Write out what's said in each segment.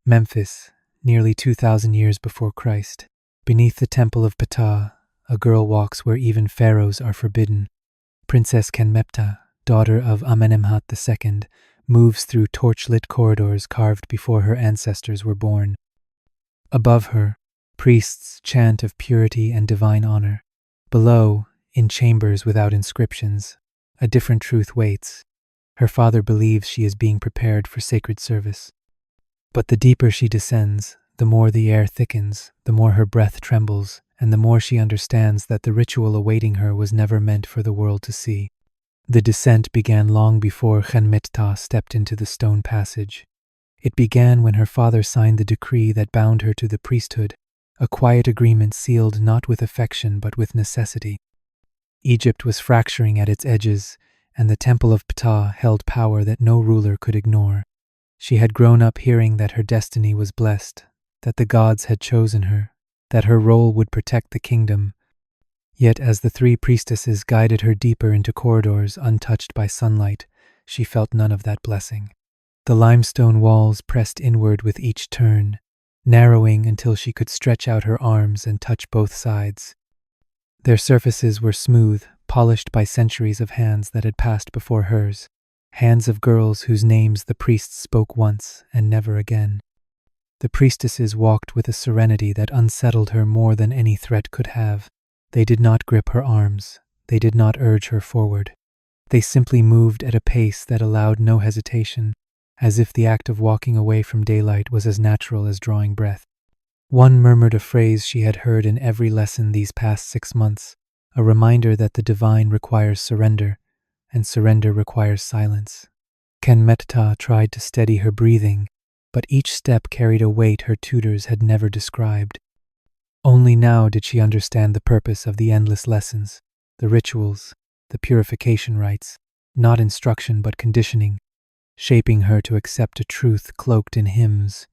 Memphis, nearly 2,000 years before Christ. Beneath the Temple of Ptah, a girl walks where even pharaohs are forbidden. Princess Kenmeptah, daughter of Amenemhat II, moves through torch-lit corridors carved before her ancestors were born. Above her, priests chant of purity and divine honor. Below, in chambers without inscriptions, a different truth waits. Her father believes she is being prepared for sacred service. But the deeper she descends, the more the air thickens, the more her breath trembles, and the more she understands that the ritual awaiting her was never meant for the world to see. The descent began long before Kenmeptah stepped into the stone passage. It began when her father signed the decree that bound her to the priesthood, a quiet agreement sealed not with affection but with necessity. Egypt was fracturing at its edges, and the Temple of Ptah held power that no ruler could ignore. She had grown up hearing that her destiny was blessed, that the gods had chosen her, that her role would protect the kingdom. Yet as the three priestesses guided her deeper into corridors untouched by sunlight, she felt none of that blessing. The limestone walls pressed inward with each turn, narrowing until she could stretch out her arms and touch both sides. Their surfaces were smooth, polished by centuries of hands that had passed before hers, hands of girls whose names the priests spoke once and never again. The priestesses walked with a serenity that unsettled her more than any threat could have. They did not grip her arms. They did not urge her forward. They simply moved at a pace that allowed no hesitation, as if the act of walking away from daylight was as natural as drawing breath. One murmured a phrase she had heard in every lesson these past 6 months, a reminder that the divine requires surrender, and surrender requires silence. Kenmeptah tried to steady her breathing, but each step carried a weight her tutors had never described. Only now did she understand the purpose of the endless lessons, the rituals, the purification rites, not instruction but conditioning, shaping her to accept a truth cloaked in hymns.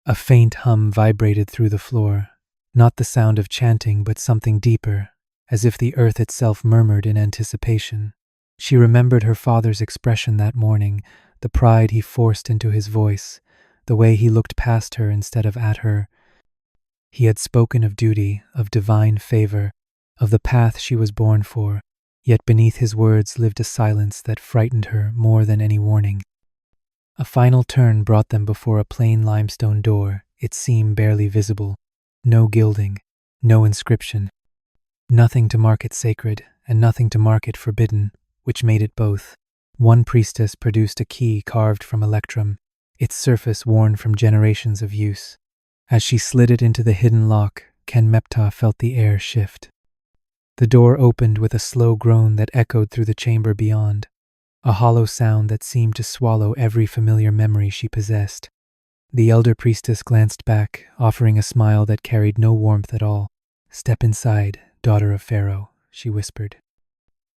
A faint hum vibrated through the floor, not the sound of chanting but something deeper, as if the earth itself murmured in anticipation. She remembered her father's expression that morning, the pride he forced into his voice, the way he looked past her instead of at her. He had spoken of duty, of divine favor, of the path she was born for, yet beneath his words lived a silence that frightened her more than any warning. A final turn brought them before a plain limestone door, its seam barely visible, no gilding, no inscription, nothing to mark it sacred and nothing to mark it forbidden, which made it both. One priestess produced a key carved from electrum, its surface worn from generations of use. As she slid it into the hidden lock, Kenmeptah felt the air shift. The door opened with a slow groan that echoed through the chamber beyond, a hollow sound that seemed to swallow every familiar memory she possessed. The elder priestess glanced back, offering a smile that carried no warmth at all. "Step inside, daughter of Pharaoh," she whispered.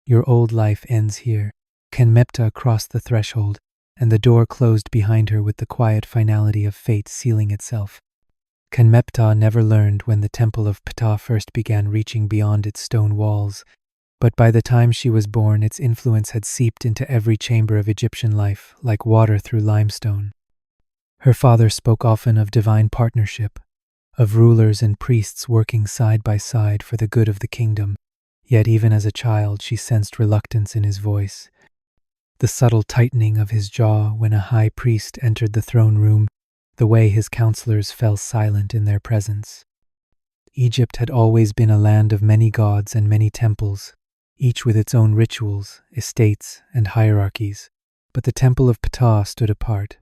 "Your old life ends here." Kenmeptah crossed the threshold, and the door closed behind her with the quiet finality of fate sealing itself. Kenmeptah never learned when the Temple of Ptah first began reaching beyond its stone walls, but by the time she was born its influence had seeped into every chamber of Egyptian life, like water through limestone. Her father spoke often of divine partnership, of rulers and priests working side by side for the good of the kingdom, yet even as a child she sensed reluctance in his voice. The subtle tightening of his jaw when a high priest entered the throne room, the way his counselors fell silent in their presence. Egypt had always been a land of many gods and many temples, each with its own rituals, estates, and hierarchies. But the Temple of Ptah stood apart.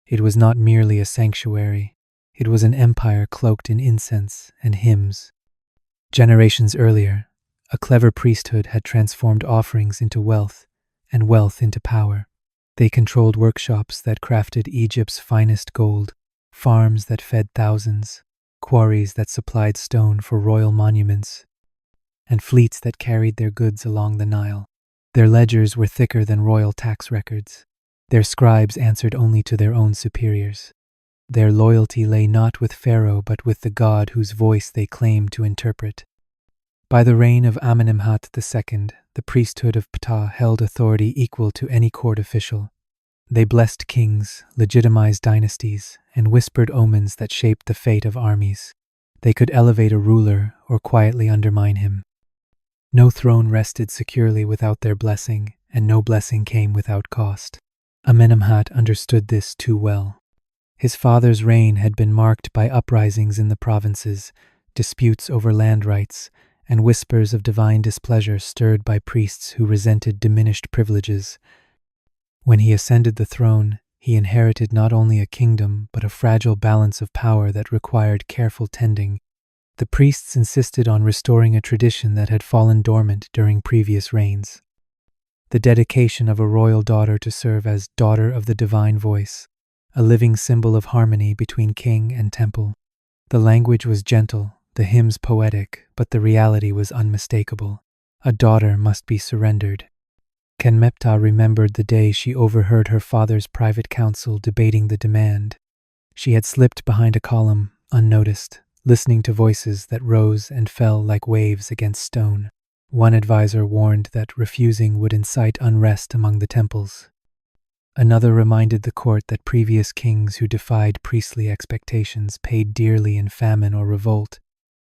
It was not merely a sanctuary. It was an empire cloaked in incense and hymns. Generations earlier, a clever priesthood had transformed offerings into wealth, and wealth into power. They controlled workshops that crafted Egypt's finest gold, farms that fed thousands, quarries that supplied stone for royal monuments, and fleets that carried their goods along the Nile. Their ledgers were thicker than royal tax records. Their scribes answered only to their own superiors. Their loyalty lay not with Pharaoh but with the god whose voice they claimed to interpret. By the reign of Amenemhat II, the priesthood of Ptah held authority equal to any court official. They blessed kings, legitimized dynasties, and whispered omens that shaped the fate of armies. They could elevate a ruler or quietly undermine him. No throne rested securely without their blessing, and no blessing came without cost. Amenemhat understood this too well. His father's reign had been marked by uprisings in the provinces, disputes over land rights, and whispers of divine displeasure stirred by priests who resented diminished privileges. When he ascended the throne, he inherited not only a kingdom but a fragile balance of power that required careful tending. The priests insisted on restoring a tradition that had fallen dormant during previous reigns. The dedication of a royal daughter to serve as daughter of the divine voice, a living symbol of harmony between king and temple. The language was gentle, the hymns poetic, but the reality was unmistakable. A daughter must be surrendered. Kenmeptah remembered the day she overheard her father's private council debating the demand. She had slipped behind a column, unnoticed, listening to voices that rose and fell like waves against stone. One advisor warned that refusing would incite unrest among the temples. Another reminded the court that previous kings who defied priestly expectations paid dearly in famine or revolt.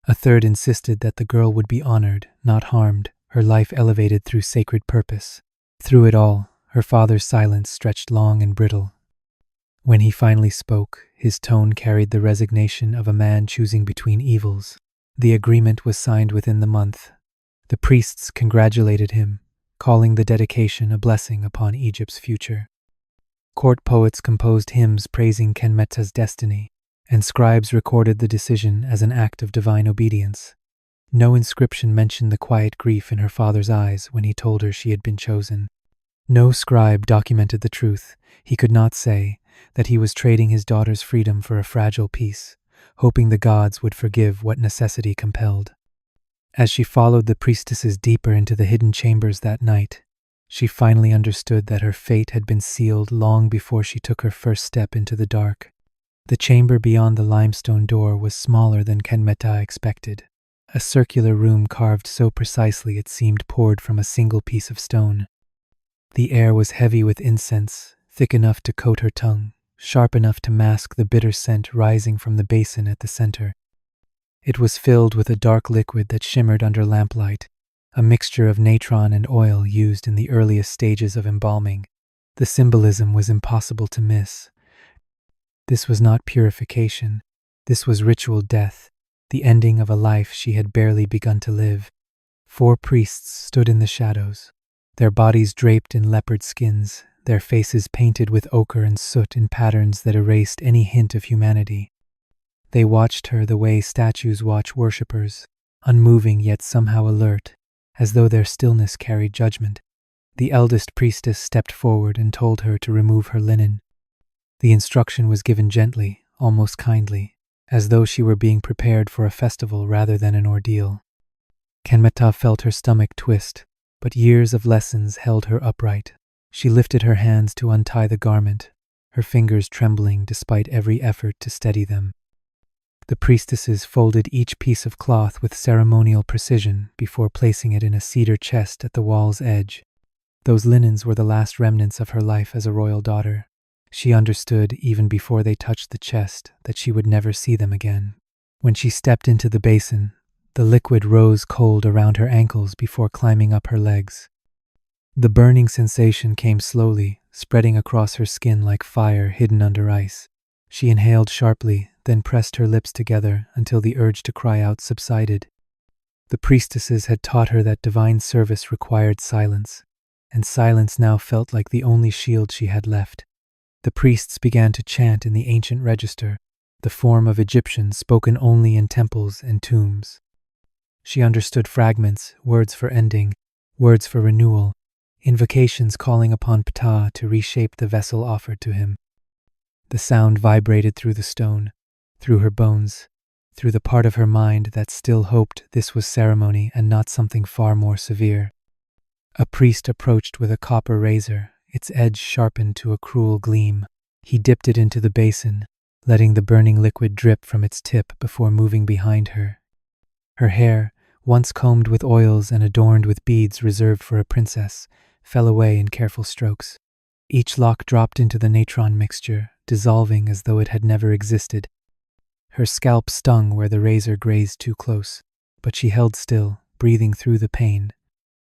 A third insisted that the girl would be honored, not harmed, her life elevated through sacred purpose. Through it all, her father's silence stretched long and brittle. When he finally spoke, his tone carried the resignation of a man choosing between evils. The agreement was signed within the month. The priests congratulated him, calling the dedication a blessing upon Egypt's future. Court poets composed hymns praising Kenmeptah's destiny, and scribes recorded the decision as an act of divine obedience. No inscription mentioned the quiet grief in her father's eyes when he told her she had been chosen. No scribe documented the truth. He could not say that he was trading his daughter's freedom for a fragile peace, hoping the gods would forgive what necessity compelled. As she followed the priestesses deeper into the hidden chambers that night, she finally understood that her fate had been sealed long before she took her first step into the dark. The chamber beyond the limestone door was smaller than Kenmeptah expected, a circular room carved so precisely it seemed poured from a single piece of stone. The air was heavy with incense, thick enough to coat her tongue, sharp enough to mask the bitter scent rising from the basin at the center. It was filled with a dark liquid that shimmered under lamplight, a mixture of natron and oil used in the earliest stages of embalming. The symbolism was impossible to miss. This was not purification. This was ritual death, the ending of a life she had barely begun to live. 4 priests stood in the shadows, their bodies draped in leopard skins, their faces painted with ochre and soot in patterns that erased any hint of humanity. They watched her the way statues watch worshippers, unmoving yet somehow alert, as though their stillness carried judgment. The eldest priestess stepped forward and told her to remove her linen. The instruction was given gently, almost kindly, as though she were being prepared for a festival rather than an ordeal. Kenmeptah felt her stomach twist, but years of lessons held her upright. She lifted her hands to untie the garment, her fingers trembling despite every effort to steady them. The priestesses folded each piece of cloth with ceremonial precision before placing it in a cedar chest at the wall's edge. Those linens were the last remnants of her life as a royal daughter. She understood, even before they touched the chest, that she would never see them again. When she stepped into the basin, the liquid rose cold around her ankles before climbing up her legs. The burning sensation came slowly, spreading across her skin like fire hidden under ice. She inhaled sharply, then pressed her lips together until the urge to cry out subsided. The priestesses had taught her that divine service required silence, and silence now felt like the only shield she had left. The priests began to chant in the ancient register, the form of Egyptian spoken only in temples and tombs. She understood fragments, words for ending, words for renewal, invocations calling upon Ptah to reshape the vessel offered to him. The sound vibrated through the stone, through her bones, through the part of her mind that still hoped this was ceremony and not something far more severe. A priest approached with a copper razor, its edge sharpened to a cruel gleam. He dipped it into the basin, letting the burning liquid drip from its tip before moving behind her. Her hair, once combed with oils and adorned with beads reserved for a princess, fell away in careful strokes. Each lock dropped into the natron mixture, dissolving as though it had never existed. Her scalp stung where the razor grazed too close, but she held still, breathing through the pain,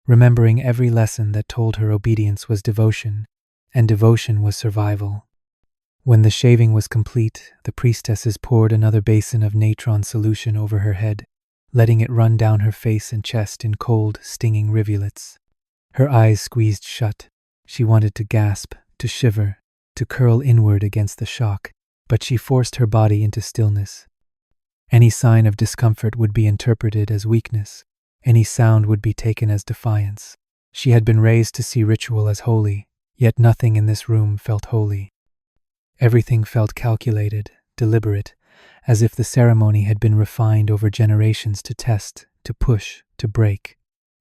remembering every lesson that told her obedience was devotion, and devotion was survival. When the shaving was complete, the priestesses poured another basin of natron solution over her head, letting it run down her face and chest in cold, stinging rivulets. Her eyes squeezed shut. She wanted to gasp, to shiver, to curl inward against the shock, but she forced her body into stillness. Any sign of discomfort would be interpreted as weakness. Any sound would be taken as defiance. She had been raised to see ritual as holy, yet nothing in this room felt holy. Everything felt calculated, deliberate, as if the ceremony had been refined over generations to test, to push, to break.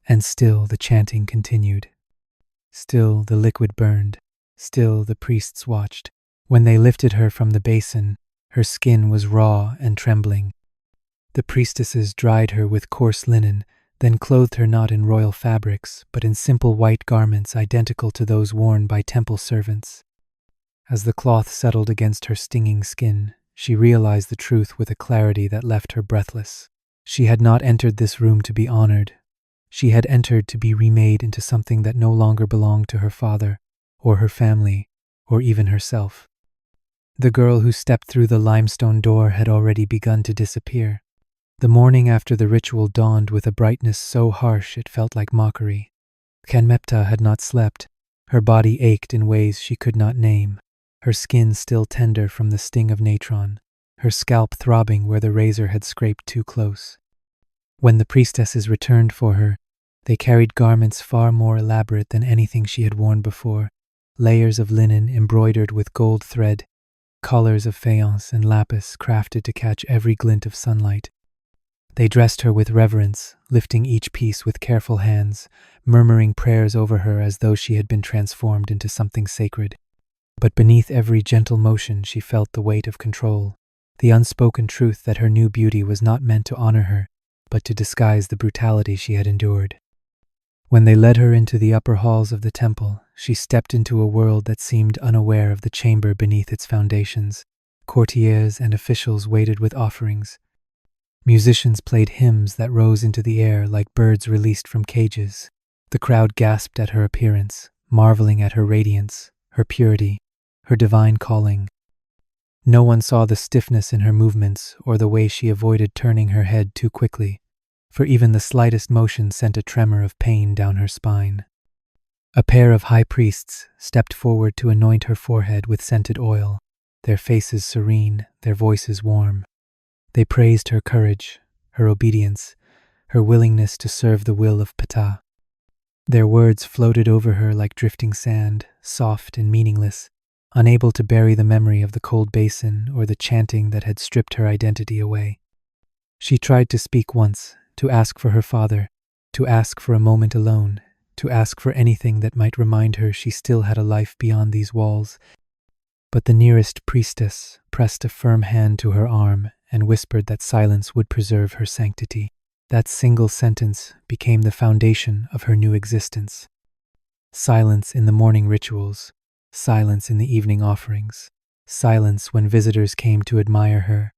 And still the chanting continued. Still the liquid burned. Still the priests watched. When they lifted her from the basin, her skin was raw and trembling. The priestesses dried her with coarse linen, then clothed her not in royal fabrics, but in simple white garments identical to those worn by temple servants. As the cloth settled against her stinging skin, she realized the truth with a clarity that left her breathless. She had not entered this room to be honored. She had entered to be remade into something that no longer belonged to her father, or her family, or even herself. The girl who stepped through the limestone door had already begun to disappear. The morning after the ritual dawned with a brightness so harsh it felt like mockery. Ptah had not slept. Her body ached in ways she could not name, her skin still tender from the sting of natron, her scalp throbbing where the razor had scraped too close. When the priestesses returned for her, they carried garments far more elaborate than anything she had worn before, layers of linen embroidered with gold thread, collars of faience and lapis crafted to catch every glint of sunlight. They dressed her with reverence, lifting each piece with careful hands, murmuring prayers over her as though she had been transformed into something sacred. But beneath every gentle motion she felt the weight of control, the unspoken truth that her new beauty was not meant to honor her, but to disguise the brutality she had endured. When they led her into the upper halls of the temple, she stepped into a world that seemed unaware of the chamber beneath its foundations. Courtiers and officials waited with offerings. Musicians played hymns that rose into the air like birds released from cages. The crowd gasped at her appearance, marveling at her radiance, her purity, her divine calling. No one saw the stiffness in her movements or the way she avoided turning her head too quickly, for even the slightest motion sent a tremor of pain down her spine. A pair of high priests stepped forward to anoint her forehead with scented oil, their faces serene, their voices warm. They praised her courage, her obedience, her willingness to serve the will of Ptah. Their words floated over her like drifting sand, soft and meaningless, unable to bury the memory of the cold basin or the chanting that had stripped her identity away. She tried to speak once, to ask for her father, to ask for a moment alone, to ask for anything that might remind her she still had a life beyond these walls. But the nearest priestess pressed a firm hand to her arm and whispered that silence would preserve her sanctity. That single sentence became the foundation of her new existence. Silence in the morning rituals, silence in the evening offerings, silence when visitors came to admire her,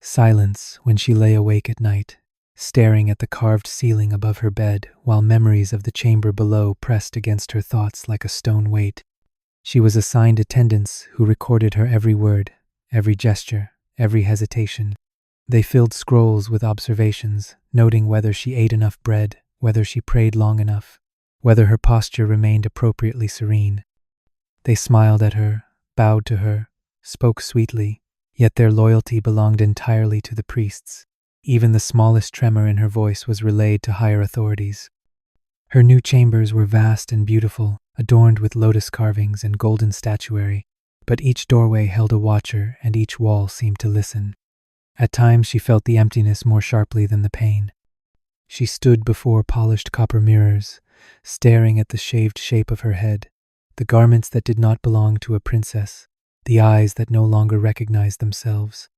silence when she lay awake at night, staring at the carved ceiling above her bed while memories of the chamber below pressed against her thoughts like a stone weight. She was assigned attendants who recorded her every word, every gesture, every hesitation. They filled scrolls with observations, noting whether she ate enough bread, whether she prayed long enough, whether her posture remained appropriately serene. They smiled at her, bowed to her, spoke sweetly, yet their loyalty belonged entirely to the priests. Even the smallest tremor in her voice was relayed to higher authorities. Her new chambers were vast and beautiful, adorned with lotus carvings and golden statuary, but each doorway held a watcher and each wall seemed to listen. At times she felt the emptiness more sharply than the pain. She stood before polished copper mirrors, staring at the shaved shape of her head, the garments that did not belong to a princess, the eyes that no longer recognized themselves.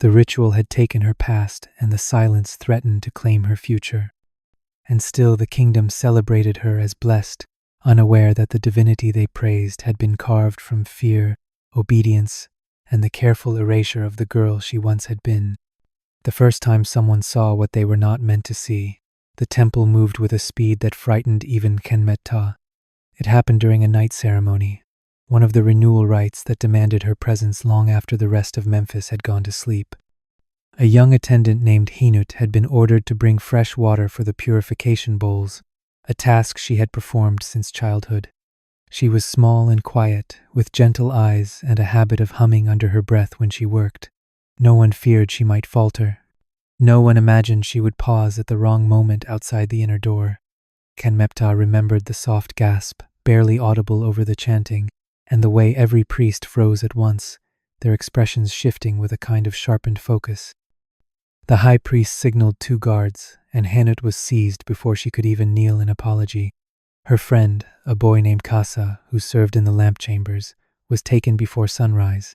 The ritual had taken her past, and the silence threatened to claim her future. And still the kingdom celebrated her as blessed, unaware that the divinity they praised had been carved from fear, obedience, and the careful erasure of the girl she once had been. The first time someone saw what they were not meant to see, the temple moved with a speed that frightened even Ptah. It happened during a night ceremony, one of the renewal rites that demanded her presence long after the rest of Memphis had gone to sleep. A young attendant named Hinut had been ordered to bring fresh water for the purification bowls, a task she had performed since childhood. She was small and quiet, with gentle eyes and a habit of humming under her breath when she worked. No one feared she might falter. No one imagined she would pause at the wrong moment outside the inner door. Ptah remembered the soft gasp, barely audible over the chanting, and the way every priest froze at once, their expressions shifting with a kind of sharpened focus. The high priest signaled 2 guards, and Hanut was seized before she could even kneel in apology. Her friend, a boy named Kasa, who served in the lamp chambers, was taken before sunrise.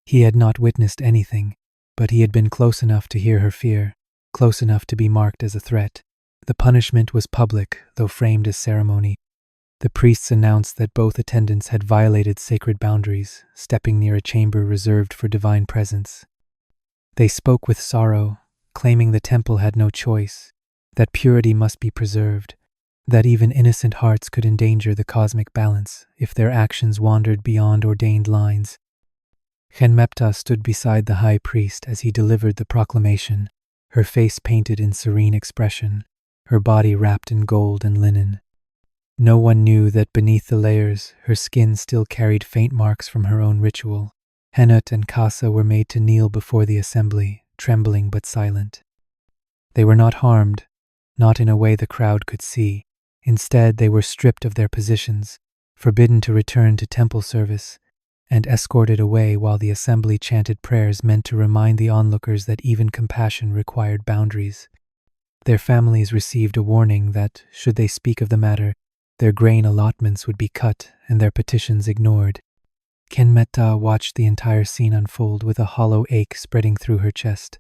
He had not witnessed anything, but he had been close enough to hear her fear, close enough to be marked as a threat. The punishment was public, though framed as ceremony. The priests announced that both attendants had violated sacred boundaries, stepping near a chamber reserved for divine presence. They spoke with sorrow, claiming the temple had no choice, that purity must be preserved, that even innocent hearts could endanger the cosmic balance if their actions wandered beyond ordained lines. Ptah stood beside the high priest as he delivered the proclamation, her face painted in serene expression, her body wrapped in gold and linen. No one knew that beneath the layers, her skin still carried faint marks from her own ritual. Hanut and Kasa were made to kneel before the assembly, trembling but silent. They were not harmed, not in a way the crowd could see. Instead, they were stripped of their positions, forbidden to return to temple service, and escorted away while the assembly chanted prayers meant to remind the onlookers that even compassion required boundaries. Their families received a warning that, should they speak of the matter, their grain allotments would be cut and their petitions ignored. Ptah watched the entire scene unfold with a hollow ache spreading through her chest.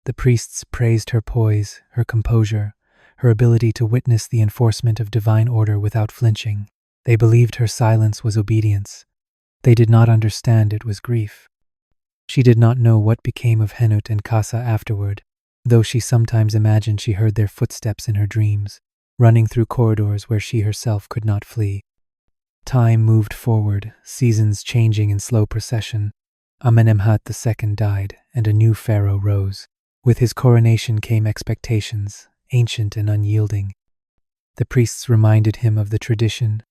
The priests praised her poise, her composure, her ability to witness the enforcement of divine order without flinching. They believed her silence was obedience. They did not understand it was grief. She did not know what became of Hanut and Kasa afterward, though she sometimes imagined she heard their footsteps in her dreams, running through corridors where she herself could not flee. Time moved forward, seasons changing in slow procession. Amenemhat II died, and a new pharaoh rose. With his coronation came expectations, ancient and unyielding. The priests reminded him of the tradition,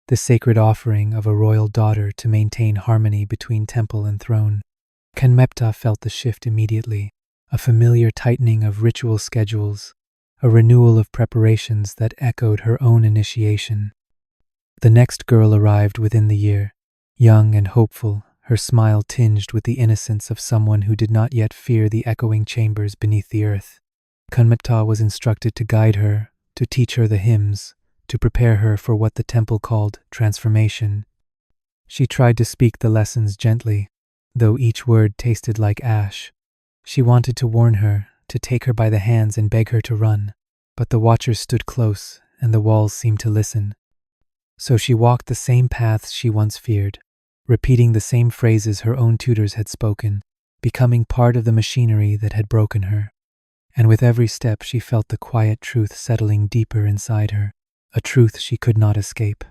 the sacred offering of a royal daughter to maintain harmony between temple and throne. Ptah felt the shift immediately, a familiar tightening of ritual schedules, a renewal of preparations that echoed her own initiation. The next girl arrived within the year, young and hopeful, her smile tinged with the innocence of someone who did not yet fear the echoing chambers beneath the earth. Ptah was instructed to guide her, to teach her the hymns, to prepare her for what the temple called transformation. She tried to speak the lessons gently, though each word tasted like ash. She wanted to warn her, to take her by the hands and beg her to run, but the watchers stood close, and the walls seemed to listen. So she walked the same paths she once feared, repeating the same phrases her own tutors had spoken, becoming part of the machinery that had broken her. And with every step she felt the quiet truth settling deeper inside her, a truth she could not escape.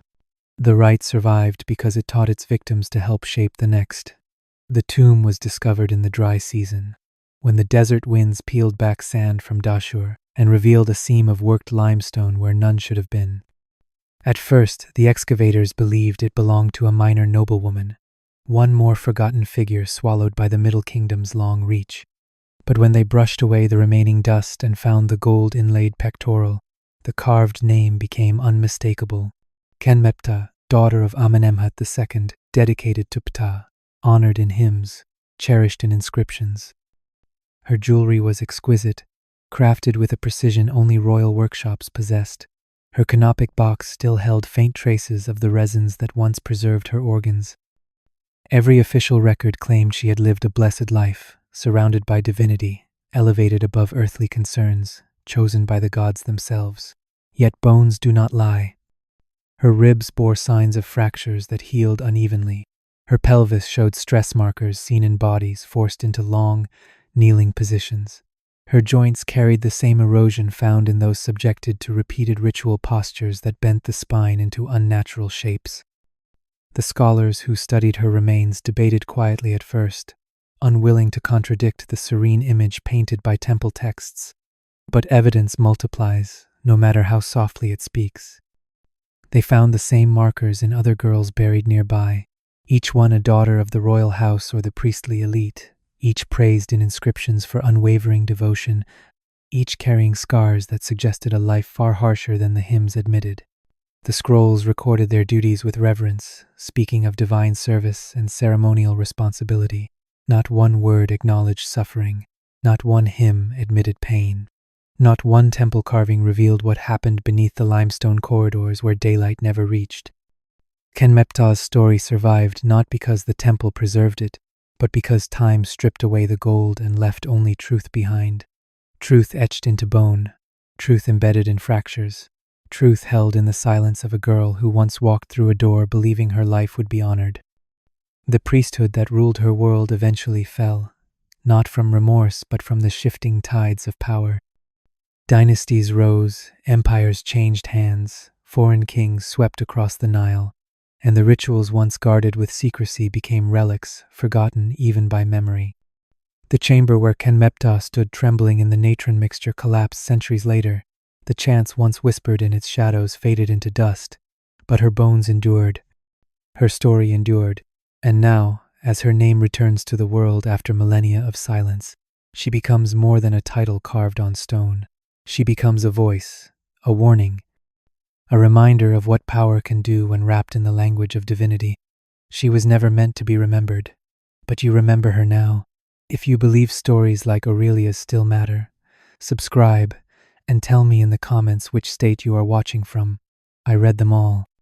The rite survived because it taught its victims to help shape the next. The tomb was discovered in the dry season, when the desert winds peeled back sand from Dashur and revealed a seam of worked limestone where none should have been. At first, the excavators believed it belonged to a minor noblewoman, one more forgotten figure swallowed by the Middle Kingdom's long reach. But when they brushed away the remaining dust and found the gold-inlaid pectoral, the carved name became unmistakable. Ptah, daughter of Amenemhat II, dedicated to Ptah, honored in hymns, cherished in inscriptions. Her jewelry was exquisite, crafted with a precision only royal workshops possessed. Her canopic box still held faint traces of the resins that once preserved her organs. Every official record claimed she had lived a blessed life, surrounded by divinity, elevated above earthly concerns, chosen by the gods themselves. Yet bones do not lie. Her ribs bore signs of fractures that healed unevenly. Her pelvis showed stress markers seen in bodies forced into long, kneeling positions. Her joints carried the same erosion found in those subjected to repeated ritual postures that bent the spine into unnatural shapes. The scholars who studied her remains debated quietly at first, unwilling to contradict the serene image painted by temple texts. But evidence multiplies, no matter how softly it speaks. They found the same markers in other girls buried nearby, each one a daughter of the royal house or the priestly elite, each praised in inscriptions for unwavering devotion, each carrying scars that suggested a life far harsher than the hymns admitted. The scrolls recorded their duties with reverence, speaking of divine service and ceremonial responsibility. Not one word acknowledged suffering, not one hymn admitted pain. Not one temple carving revealed what happened beneath the limestone corridors where daylight never reached. Meptah's story survived not because the temple preserved it, but because time stripped away the gold and left only truth behind. Truth etched into bone, truth embedded in fractures, truth held in the silence of a girl who once walked through a door believing her life would be honored. The priesthood that ruled her world eventually fell, not from remorse but from the shifting tides of power. Dynasties rose, empires changed hands, foreign kings swept across the Nile, and the rituals once guarded with secrecy became relics, forgotten even by memory. The chamber where Meptah stood trembling in the natron mixture collapsed centuries later. The chants once whispered in its shadows faded into dust, but her bones endured. Her story endured, and now, as her name returns to the world after millennia of silence, she becomes more than a title carved on stone. She becomes a voice, a warning, a reminder of what power can do when wrapped in the language of divinity. She was never meant to be remembered, but you remember her now. If you believe stories like Aurelia's still matter, subscribe and tell me in the comments which state you are watching from. I read them all.